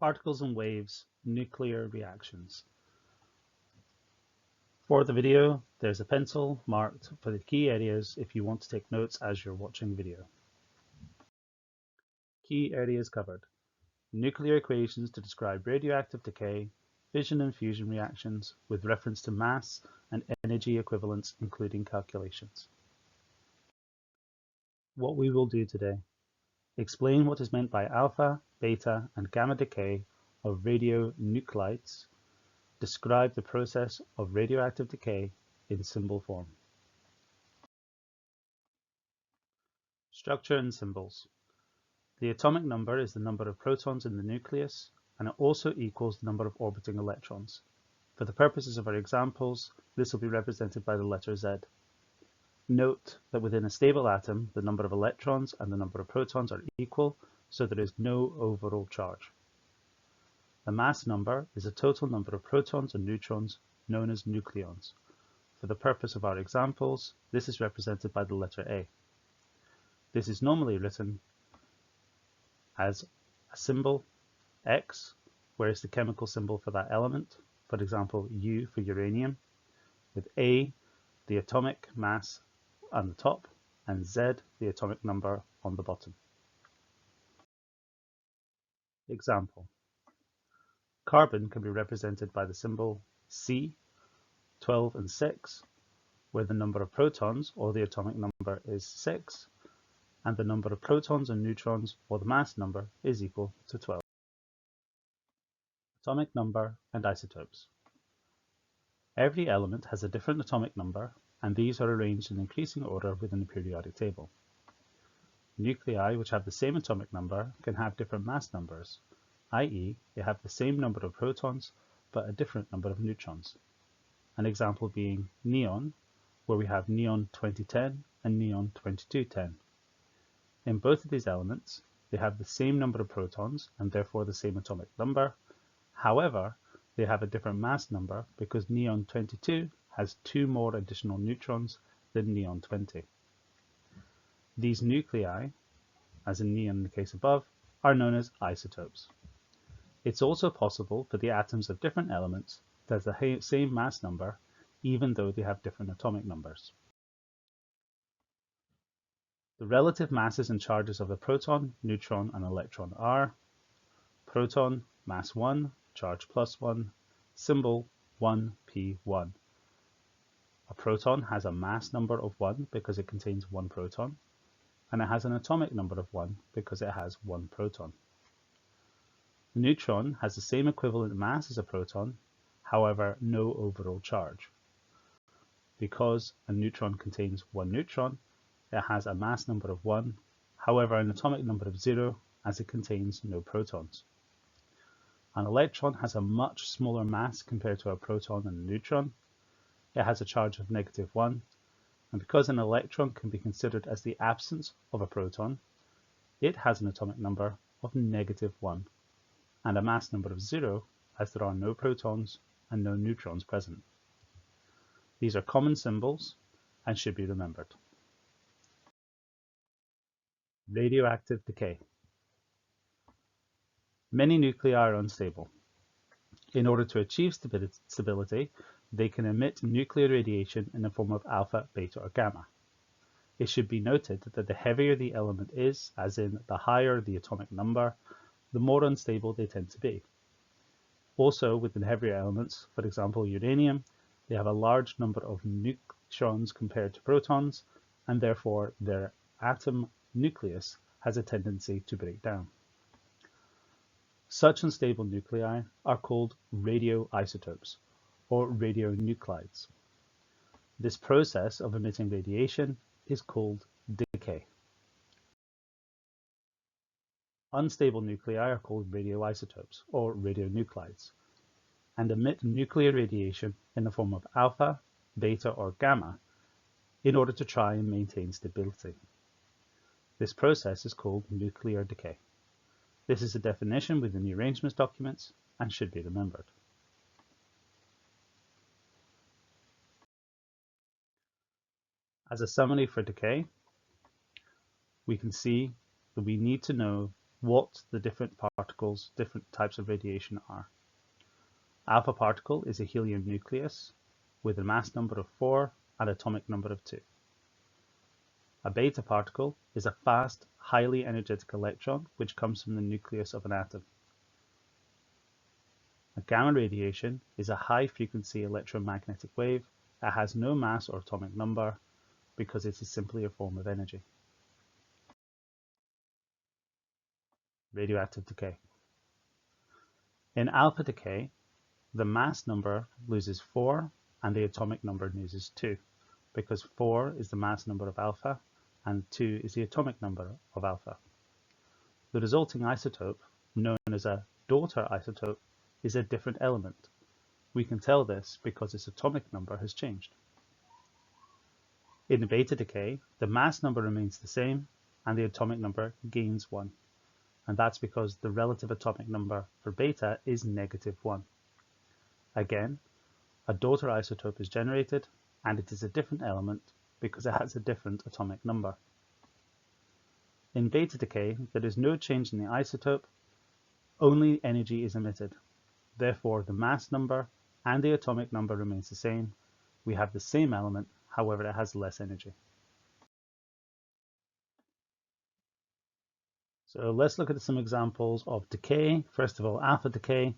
Particles and waves, nuclear reactions. For the video, there's a pencil marked for the key areas if you want to take notes as you're watching the video. Key areas covered. Nuclear equations to describe radioactive decay, fission and fusion reactions with reference to mass and energy equivalence, including calculations. What we will do today: explain what is meant by alpha, beta, and gamma decay of radionuclides, describe the process of radioactive decay in symbol form. Structure and symbols. The atomic number is the number of protons in the nucleus, and it also equals the number of orbiting electrons. For the purposes of our examples, this will be represented by the letter Z. Note that within a stable atom, the number of electrons and the number of protons are equal, so there is no overall charge. The mass number is the total number of protons and neutrons, known as nucleons. For the purpose of our examples, this is represented by the letter A. This is normally written as a symbol X, where is the chemical symbol for that element, for example U for uranium, with A, the atomic mass on the top, and Z, the atomic number on the bottom. Example: carbon can be represented by the symbol C, 12 and 6, where the number of protons, or the atomic number, is 6, and the number of protons and neutrons, or the mass number, is equal to 12. Atomic number and isotopes. Every element has a different atomic number, and these are arranged in increasing order within the periodic table. Nuclei which have the same atomic number can have different mass numbers, i.e. they have the same number of protons but a different number of neutrons. An example being neon, where we have neon 2010 and neon 2210. In both of these elements, they have the same number of protons and therefore the same atomic number. However, they have a different mass number because neon 22 has 2 more additional neutrons than neon 20. These nuclei, as in neon in the case above, are known as isotopes. It's also possible for the atoms of different elements to have the same mass number, even though they have different atomic numbers. The relative masses and charges of the proton, neutron, and electron are: proton, mass 1, charge +1, symbol 1p1. A proton has a mass number of 1 because it contains 1 proton, and it has an atomic number of 1 because it has 1 proton. The neutron has the same equivalent mass as a proton, however no overall charge. Because a neutron contains 1 neutron, it has a mass number of 1, however an atomic number of 0, as it contains no protons. An electron has a much smaller mass compared to a proton and a neutron. It has a charge of -1, and because an electron can be considered as the absence of a proton, it has an atomic number of -1 and a mass number of 0, as there are no protons and no neutrons present. These are common symbols and should be remembered. Radioactive decay. Many nuclei are unstable. In order to achieve stability, they can emit nuclear radiation in the form of alpha, beta, or gamma. It should be noted that the heavier the element is, as in the higher the atomic number, the more unstable they tend to be. Also, within heavier elements, for example uranium, they have a large number of neutrons compared to protons, and therefore their atom nucleus has a tendency to break down. Such unstable nuclei are called radioisotopes, or radionuclides. This process of emitting radiation is called decay. Unstable nuclei are called radioisotopes, or radionuclides, and emit nuclear radiation in the form of alpha, beta, or gamma in order to try and maintain stability. This process is called nuclear decay. This is a definition within the arrangements documents and should be remembered. As a summary for decay, we can see that we need to know what the different particles, different types of radiation are. Alpha particle is a helium nucleus with a mass number of 4 and atomic number of 2. A beta particle is a fast, highly energetic electron which comes from the nucleus of an atom. A gamma radiation is a high-frequency electromagnetic wave that has no mass or atomic number because it is simply a form of energy. Radioactive decay. In alpha decay, the mass number loses 4 and the atomic number loses 2, because 4 is the mass number of alpha and 2 is the atomic number of alpha. The resulting isotope, known as a daughter isotope, is a different element. We can tell this because its atomic number has changed. In beta decay, the mass number remains the same and the atomic number gains 1. And that's because the relative atomic number for beta is -1. Again, a daughter isotope is generated, and it is a different element because it has a different atomic number. In beta decay, there is no change in the isotope, only energy is emitted. Therefore, the mass number and the atomic number remains the same. We have the same element, however, it has less energy. So let's look at some examples of decay. First of all, alpha decay.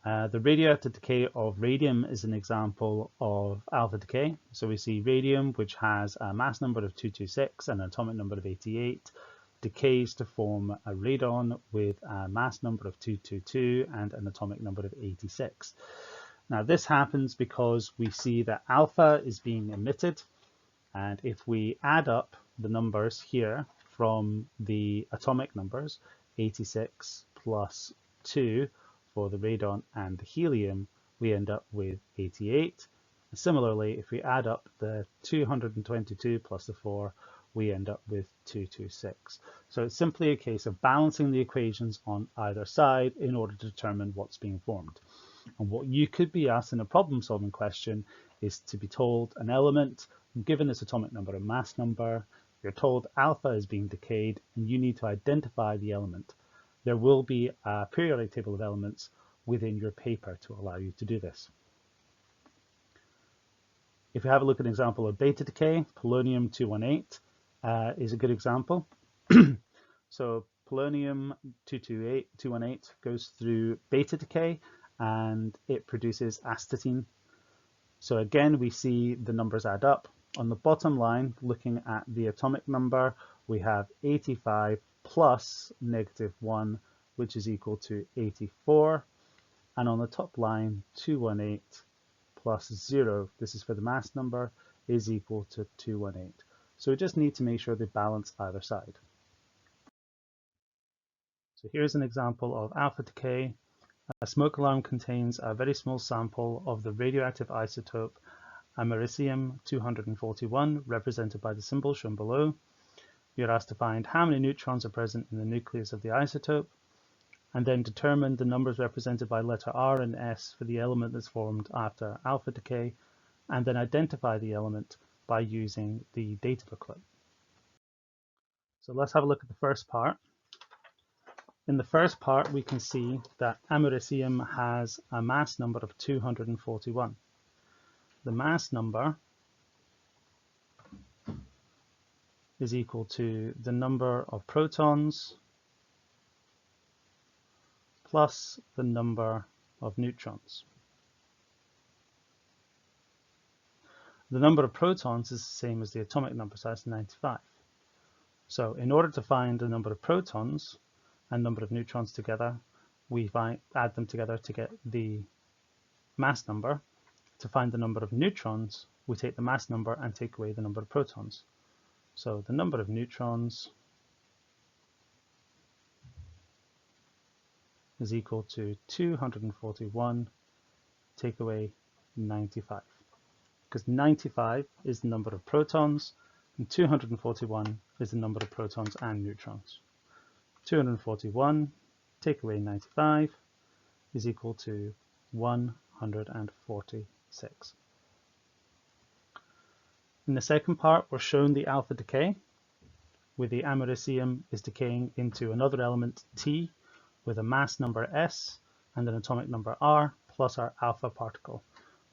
The radioactive decay of radium is an example of alpha decay. So we see radium, which has a mass number of 226 and an atomic number of 88, decays to form a radon with a mass number of 222 and an atomic number of 86. Now this happens because we see that alpha is being emitted, and if we add up the numbers here from the atomic numbers, 86 plus 2 for the radon and the helium, we end up with 88. Similarly, if we add up the 222 plus the 4, we end up with 226. So it's simply a case of balancing the equations on either side in order to determine what's being formed. And what you could be asked in a problem-solving question is to be told an element, given its atomic number and mass number, you're told alpha is being decayed, and you need to identify the element. There will be a periodic table of elements within your paper to allow you to do this. If you have a look at an example of beta decay, polonium-218 is a good example. So polonium-218 goes through beta decay and it produces astatine. So again, we see the numbers add up. On the bottom line, looking at the atomic number, we have 85 plus -1, which is equal to 84. And on the top line, 218 plus 0, this is for the mass number, is equal to 218. So we just need to make sure they balance either side. So here's an example of alpha decay. A smoke alarm contains a very small sample of the radioactive isotope americium-241, represented by the symbol shown below. You're asked to find how many neutrons are present in the nucleus of the isotope, and then determine the numbers represented by letter R and S for the element that's formed after alpha decay, and then identify the element by using the data booklet. So let's have a look at the first part. In the first part, we can see that americium has a mass number of 241. The mass number is equal to the number of protons plus the number of neutrons. The number of protons is the same as the atomic number, so that's 95. So in order to find the number of protons and number of neutrons together, we add them together to get the mass number. To find the number of neutrons, we take the mass number and take away the number of protons. So the number of neutrons is equal to 241 take away 95, because 95 is the number of protons and 241 is the number of protons and neutrons. 241 take away 95 is equal to 146. In the second part, we're shown the alpha decay. where the americium is decaying into another element T with a mass number S and an atomic number R plus our alpha particle.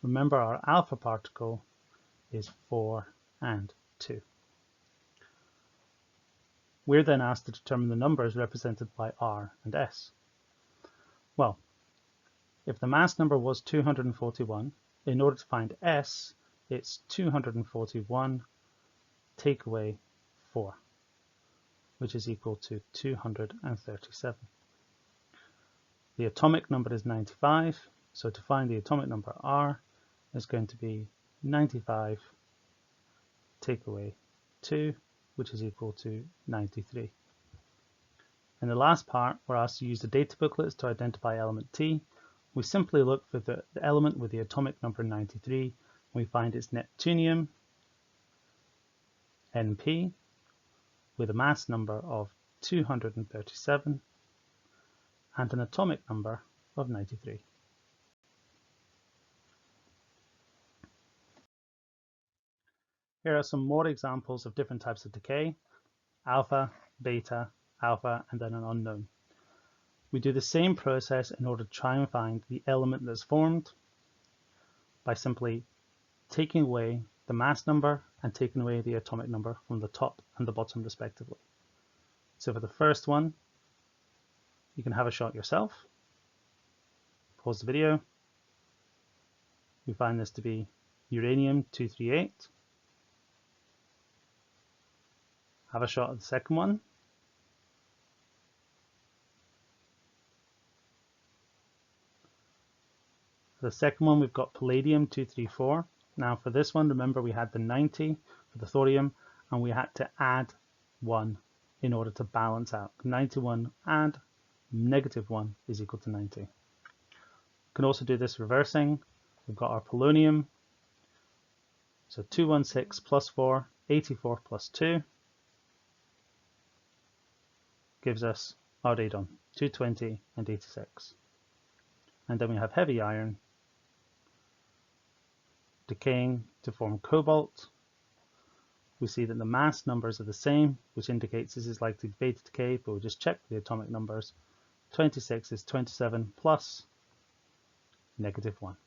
Remember, our alpha particle is 4 and 2. We're then asked to determine the numbers represented by R and S. Well, if the mass number was 241, in order to find S, it's 241 take away 4, which is equal to 237. The atomic number is 95, so to find the atomic number R is going to be 95 take away 2, which is equal to 93. In the last part, we're asked to use the data booklets to identify element T. We simply look for the element with the atomic number 93. We find it's Neptunium, Np, with a mass number of 237 and an atomic number of 93. Here are some more examples of different types of decay: alpha, beta, alpha, and then an unknown. We do the same process in order to try and find the element that's formed by simply taking away the mass number and taking away the atomic number from the top and the bottom respectively. So for the first one, you can have a shot yourself. Pause the video. We find this to be uranium-238. Have a shot at the second one. For the second one, we've got palladium-234. Now for this one, remember we had the 90 for the thorium, and we had to add 1 in order to balance out. 91 and -1 is equal to 90. We can also do this reversing. We've got our polonium. So 216 plus 4, 84 plus 2 gives us our radon, 220 and 86. And then we have heavy iron decaying to form cobalt. We see that the mass numbers are the same, which indicates this is likely beta decay, but we'll just check the atomic numbers. 26 is 27 plus -1.